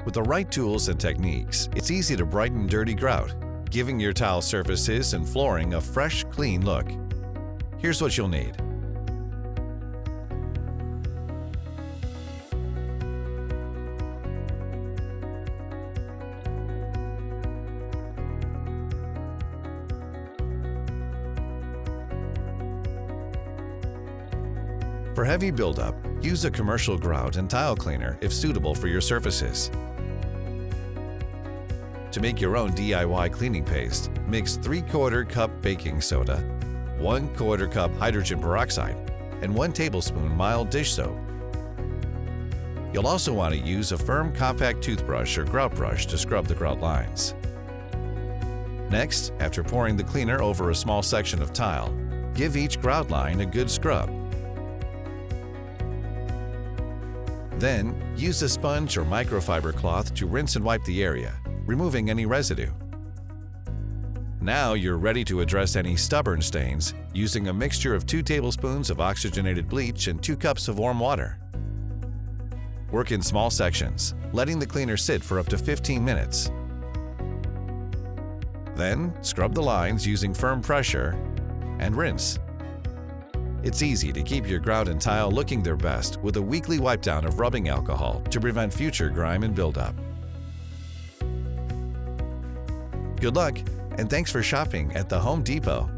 With the right tools and techniques, it's easy to brighten dirty grout, giving your tile surfaces and flooring a fresh, clean look. Here's what you'll need. For heavy buildup, use a commercial grout and tile cleaner if suitable for your surfaces. To make your own DIY cleaning paste, mix 3/4 cup baking soda, 1/4 cup hydrogen peroxide, and 1 tablespoon mild dish soap. You'll also want to use a firm compact toothbrush or grout brush to scrub the grout lines. Next, after pouring the cleaner over a small section of tile, give each grout line a good scrub. Then, use a sponge or microfiber cloth to rinse and wipe the area, removing any residue. Now you're ready to address any stubborn stains using a mixture of 2 tablespoons of oxygenated bleach and 2 cups of warm water. Work in small sections, letting the cleaner sit for up to 15 minutes. Then, scrub the lines using firm pressure and rinse. It's easy to keep your grout and tile looking their best with a weekly wipe down of rubbing alcohol to prevent future grime and buildup. Good luck, and thanks for shopping at the Home Depot.